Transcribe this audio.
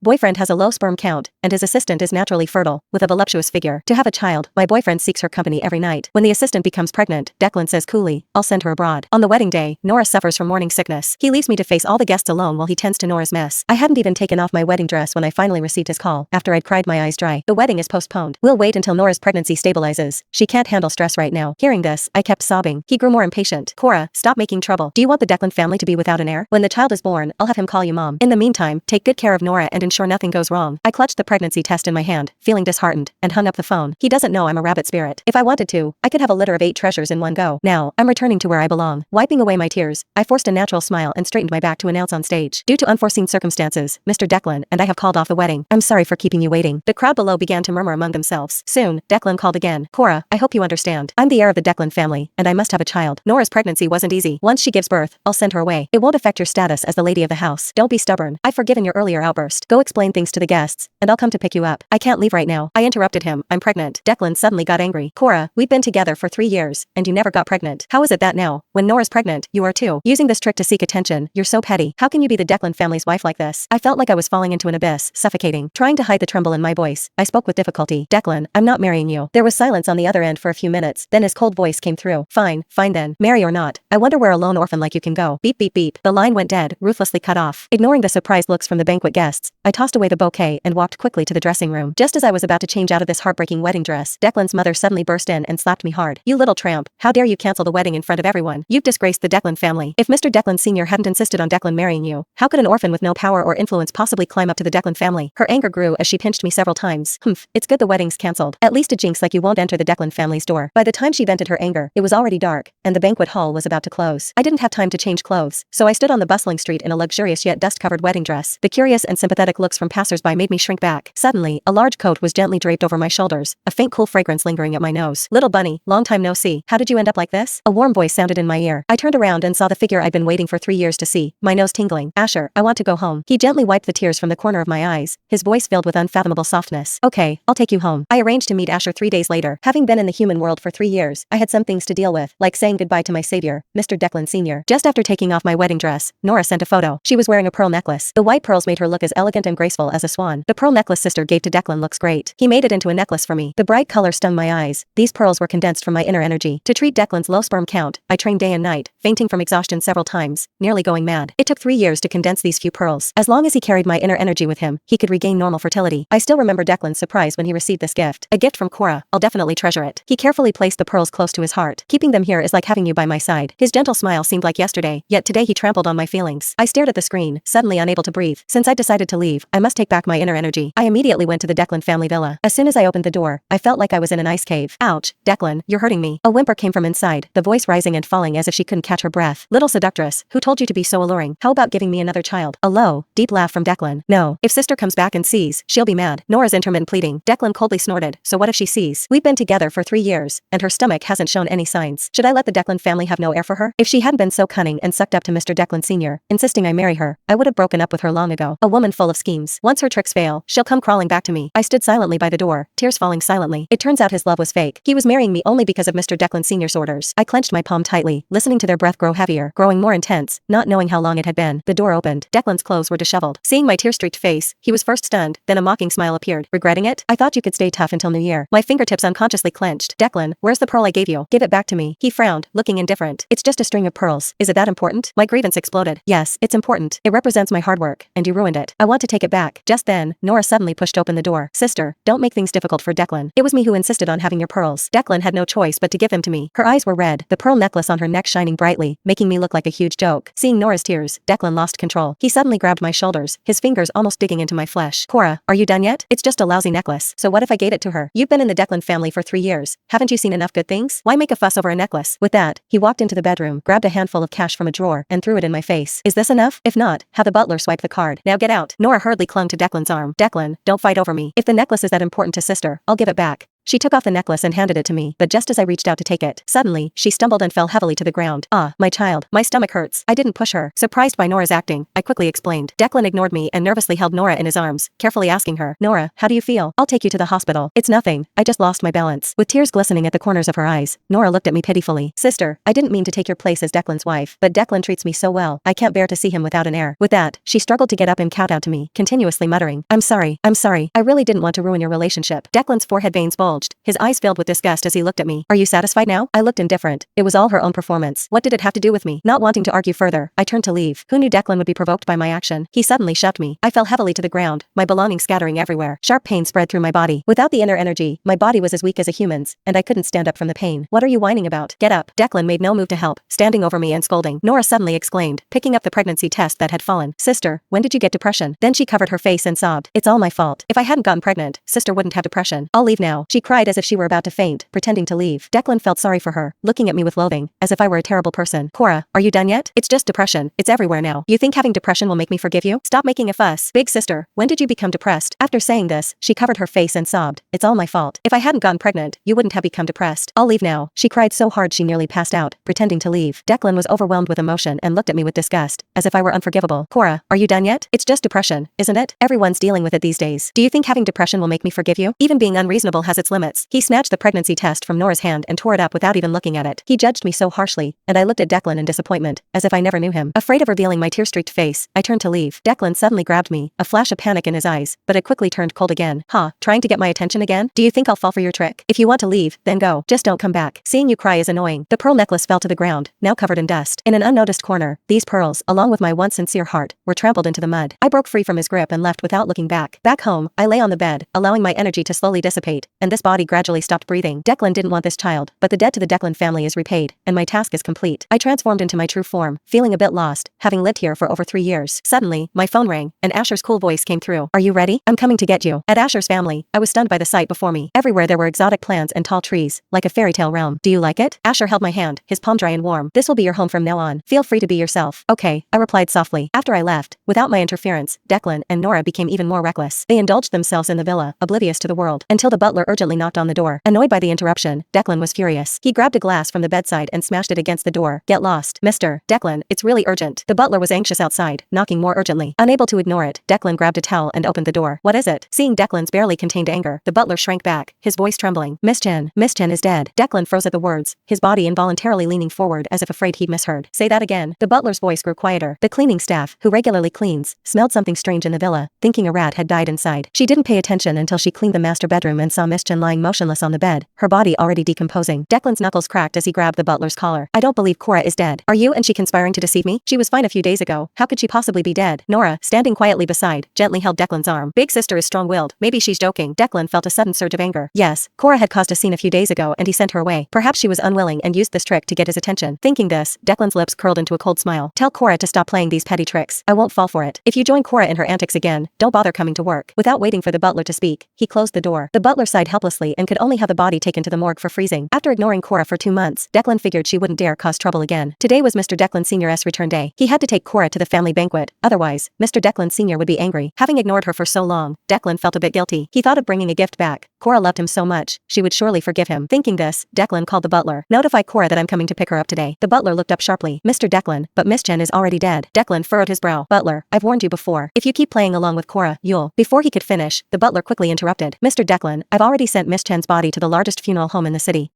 Boyfriend has a low sperm count, and his assistant is naturally fertile, with a voluptuous figure. To have a child, my boyfriend seeks her company every night. When the assistant becomes pregnant, Declan says coolly, I'll send her abroad. On the wedding day, Nora suffers from morning sickness. He leaves me to face all the guests alone while he tends to Nora's mess. I hadn't even taken off my wedding dress when I finally received his call, after I'd cried my eyes dry. The wedding is postponed. We'll wait until Nora's pregnancy stabilizes. She can't handle stress right now. Hearing this, I kept sobbing. He grew more impatient. Cora, stop making trouble. Do you want the Declan family to be without an heir? When the child is born, I'll have him call you mom. In the meantime, take good care of Nora and ensure nothing goes wrong. I clutched the pregnancy test in my hand, feeling disheartened, and hung up the phone. He doesn't know I'm a rabbit spirit. If I wanted to, I could have a litter of 8 treasures in one go. Now, I'm returning to where I belong. Wiping away my tears, I forced a natural smile and straightened my back to announce on stage. Due to unforeseen circumstances, Mr. Declan and I have called off the wedding. I'm sorry for keeping you waiting. The crowd below began to murmur among themselves. Soon, Declan called again. Cora, I hope you understand. I'm the heir of the Declan family, and I must have a child. Nora's pregnancy wasn't easy. Once she gives birth, I'll send her away. It won't affect your status as the lady of the house. Don't be stubborn. I've forgiven your earlier outburst. Go explain things to the guests, and I'll come to pick you up. I can't leave right now. I interrupted him. I'm pregnant. Declan suddenly got angry. Cora, we've been together for 3 years, and you never got pregnant. How is it that now, when Nora's pregnant, you are too? Using this trick to seek attention, you're so petty. How can you be the Declan family's wife like this? I felt like I was falling into an abyss, suffocating. Trying to hide the tremble in my voice, I spoke with difficulty. Declan, I'm not marrying you. There was silence on the other end for a few minutes, then his cold voice came through. Fine then. Marry or not. I wonder where a lone orphan like you can go. Beep beep beep. The line went dead, ruthlessly cut off. Ignoring the surprised looks from the banquet guests, I tossed away the bouquet and walked quickly to the dressing room. Just as I was about to change out of this heartbreaking wedding dress, Declan's mother suddenly burst in and slapped me hard. You little tramp, how dare you cancel the wedding in front of everyone? You've disgraced the Declan family. If Mr. Declan Sr. hadn't insisted on Declan marrying you, how could an orphan with no power or influence possibly climb up to the Declan family? Her anger grew as she pinched me several times. It's good the wedding's cancelled. At least a jinx like you won't enter the Declan family's door. By the time she vented her anger, it was already dark, and the banquet hall was about to close. I didn't have time to change clothes, so I stood on the bustling street in a luxurious yet dust-covered wedding dress. The curious and sympathetic looks from passers-by made me shrink back. Suddenly, a large coat was gently draped over my shoulders, a faint cool fragrance lingering at my nose. Little bunny, long time no see. How did you end up like this? A warm voice sounded in my ear. I turned around and saw the figure I'd been waiting for 3 years to see, my nose tingling. Asher, I want to go home. He gently wiped the tears from the corner of my eyes, his voice filled with unfathomable softness. Okay, I'll take you home. I arranged to meet Asher 3 days later. Having been in the human world for 3 years, I had some things to deal with, like saying goodbye to my savior, Mr. Declan Sr. Just after taking off my wedding dress, Nora sent a photo. She was wearing a pearl necklace. The white pearls made her look as elegant and graceful as a swan. The pearl necklace sister gave to Declan looks great. He made it into a necklace for me. The bright color stung my eyes. These pearls were condensed from my inner energy. To treat Declan's low sperm count, I trained day and night, fainting from exhaustion several times, nearly going mad. It took 3 years to condense these few pearls. As long as he carried my inner energy with him, he could regain normal fertility. I still remember Declan's surprise when he received this gift. A gift from Cora. I'll definitely treasure it. He carefully placed the pearls close to his heart. Keeping them here is like having you by my side. His gentle smile seemed like yesterday, yet today he trampled on my feelings. I stared at the screen, suddenly unable to breathe. Since I decided to leave, I must take back my inner energy. I immediately went to the Declan family villa. As soon as I opened the door, I felt like I was in an ice cave. Ouch, Declan, you're hurting me. A whimper came from inside, the voice rising and falling as if she couldn't catch her breath. Little seductress, who told you to be so alluring? How about giving me another child? A low, deep laugh from Declan. No. If sister comes back and sees, she'll be mad. Nora's intermittent pleading. Declan coldly snorted. So what if she sees? We've been together for 3 years, and her stomach hasn't shown any signs. Should I let the Declan family have no heir for her? If she hadn't been so cunning and sucked up to Mr. Declan Sr., insisting I marry her, I would have broken up with her long ago. A woman full of schemes. Once her tricks fail, she'll come crawling back to me. I stood silently by the door, tears falling silently. It turns out his love was fake. He was marrying me only because of Mr. Declan Sr.'s orders. I clenched my palm tightly, listening to their breath grow heavier, growing more intense, not knowing how long it had been. The door opened. Declan's clothes were disheveled. Seeing my tear-streaked face, he was first stunned, then a mocking smile appeared. Regretting it? I thought you could stay tough until New Year. My fingertips unconsciously clenched. Declan, where's the pearl I gave you? Give it back to me. He frowned, looking indifferent. It's just a string of pearls. Is it that important? My grievance exploded. Yes, it's important. It represents my hard work, and you ruined it. I want to take it back. Just then, Nora suddenly pushed open the door. Sister, don't make things difficult for Declan. It was me who insisted on having your pearls. Declan had no choice but to give them to me. Her eyes were red, the pearl necklace on her neck shining brightly, making me look like a huge joke. Seeing Nora's tears, Declan lost control. He suddenly grabbed my shoulders, his fingers almost digging into my flesh. Cora, are you done yet? It's just a lousy necklace. So what if I gave it to her? You've been in the Declan family for 3 years. Haven't you seen enough good things? Why make a fuss over a necklace? With that, he walked into the bedroom, grabbed a handful of cash from a drawer, and threw it in my face. Is this enough? If not, have the butler swipe the card. Now get out. Nora hurriedly clung to Declan's arm. Declan, don't fight over me. If the necklace is that important to sister, I'll give it back. She took off the necklace and handed it to me, but just as I reached out to take it, suddenly, she stumbled and fell heavily to the ground. Ah, my child, my stomach hurts. I didn't push her. Surprised by Nora's acting, I quickly explained. Declan ignored me and nervously held Nora in his arms, carefully asking her, Nora, how do you feel? I'll take you to the hospital. It's nothing, I just lost my balance. With tears glistening at the corners of her eyes, Nora looked at me pitifully. Sister, I didn't mean to take your place as Declan's wife, but Declan treats me so well, I can't bear to see him without an heir. With that, she struggled to get up and kowtowed to me, continuously muttering, I'm sorry, I really didn't want to ruin your relationship. Declan's forehead veins bulged, his eyes filled with disgust as he looked at me. Are you satisfied now? I looked indifferent. It was all her own performance. What did it have to do with me? Not wanting to argue further, I turned to leave. Who knew Declan would be provoked by my action? He suddenly shoved me. I fell heavily to the ground, my belongings scattering everywhere. Sharp pain spread through my body. Without the inner energy, my body was as weak as a human's, and I couldn't stand up from the pain. What are you whining about? Get up. Declan made no move to help, standing over me and scolding. Nora suddenly exclaimed, picking up the pregnancy test that had fallen. Sister, when did you get depression? Then she covered her face and sobbed. It's all my fault. If I hadn't gotten pregnant, sister wouldn't have depression. I'll leave now. She cried as if she were about to faint, pretending to leave. Declan felt sorry for her, looking at me with loathing, as if I were a terrible person. Cora, are you done yet? It's just depression. It's everywhere now. You think having depression will make me forgive you? Stop making a fuss. Big sister, when did you become depressed? After saying this, she covered her face and sobbed. It's all my fault. If I hadn't gotten pregnant, you wouldn't have become depressed. I'll leave now. She cried so hard she nearly passed out, pretending to leave. Declan was overwhelmed with emotion and looked at me with disgust, as if I were unforgivable. Cora, are you done yet? It's just depression, isn't it? Everyone's dealing with it these days. Do you think having depression will make me forgive you? Even being unreasonable has its limits. He snatched the pregnancy test from Nora's hand and tore it up without even looking at it. He judged me so harshly, and I looked at Declan in disappointment, as if I never knew him. Afraid of revealing my tear-streaked face, I turned to leave. Declan suddenly grabbed me, a flash of panic in his eyes, but it quickly turned cold again. Trying to get my attention again? Do you think I'll fall for your trick? If you want to leave, then go. Just don't come back. Seeing you cry is annoying. The pearl necklace fell to the ground, now covered in dust. In an unnoticed corner, these pearls, along with my once sincere heart, were trampled into the mud. I broke free from his grip and left without looking back. Back home, I lay on the bed, allowing my energy to slowly dissipate, and this body gradually stopped breathing. Declan didn't want this child, but the debt to the Declan family is repaid, and my task is complete. I transformed into my true form, feeling a bit lost, having lived here for over 3 years. Suddenly, my phone rang, and Asher's cool voice came through. Are you ready? I'm coming to get you. At Asher's family, I was stunned by the sight before me. Everywhere there were exotic plants and tall trees, like a fairy tale realm. Do you like it? Asher held my hand, his palm dry and warm. This will be your home from now on. Feel free to be yourself. Okay, I replied softly. After I left, without my interference, Declan and Nora became even more reckless. They indulged themselves in the villa, oblivious to the world, until the butler urgently knocked on the door. Annoyed by the interruption, Declan was furious. He grabbed a glass from the bedside and smashed it against the door. Get lost, Mr. Declan, it's really urgent. The butler was anxious outside, knocking more urgently. Unable to ignore it, Declan grabbed a towel and opened the door. What is it? Seeing Declan's barely contained anger, the butler shrank back, his voice trembling. Miss Chen is dead. Declan froze at the words, his body involuntarily leaning forward as if afraid he'd misheard. Say that again. The butler's voice grew quieter. The cleaning staff, who regularly cleans, smelled something strange in the villa, thinking a rat had died inside. She didn't pay attention until she cleaned the master bedroom and saw Miss Chen lying motionless on the bed, her body already decomposing. Declan's knuckles cracked as he grabbed the butler's collar. I don't believe Cora is dead. Are you and she conspiring to deceive me? She was fine a few days ago. How could she possibly be dead? Nora, standing quietly beside, gently held Declan's arm. Big sister is strong-willed. Maybe she's joking. Declan felt a sudden surge of anger. Yes, Cora had caused a scene a few days ago and he sent her away. Perhaps she was unwilling and used this trick to get his attention. Thinking this, Declan's lips curled into a cold smile. Tell Cora to stop playing these petty tricks. I won't fall for it. If you join Cora in her antics again, don't bother coming to work. Without waiting for the butler to speak, he closed the door. The butler sighed helplessly and could only have the body taken to the morgue for freezing. After ignoring Cora for 2 months, Declan figured she wouldn't dare cause trouble again. Today was Mr. Declan Sr.'s return day. He had to take Cora to the family banquet, otherwise, Mr. Declan Sr. would be angry. Having ignored her for so long, Declan felt a bit guilty. He thought of bringing a gift back. Cora loved him so much, she would surely forgive him. Thinking this, Declan called the butler. Notify Cora that I'm coming to pick her up today. The butler looked up sharply. Mr. Declan, but Miss Chen is already dead. Declan furrowed his brow. Butler, I've warned you before. If you keep playing along with Cora, you'll. Before he could finish, the butler quickly interrupted. Mr. Declan, I've already sent Miss Chen's body to the largest funeral home in the city.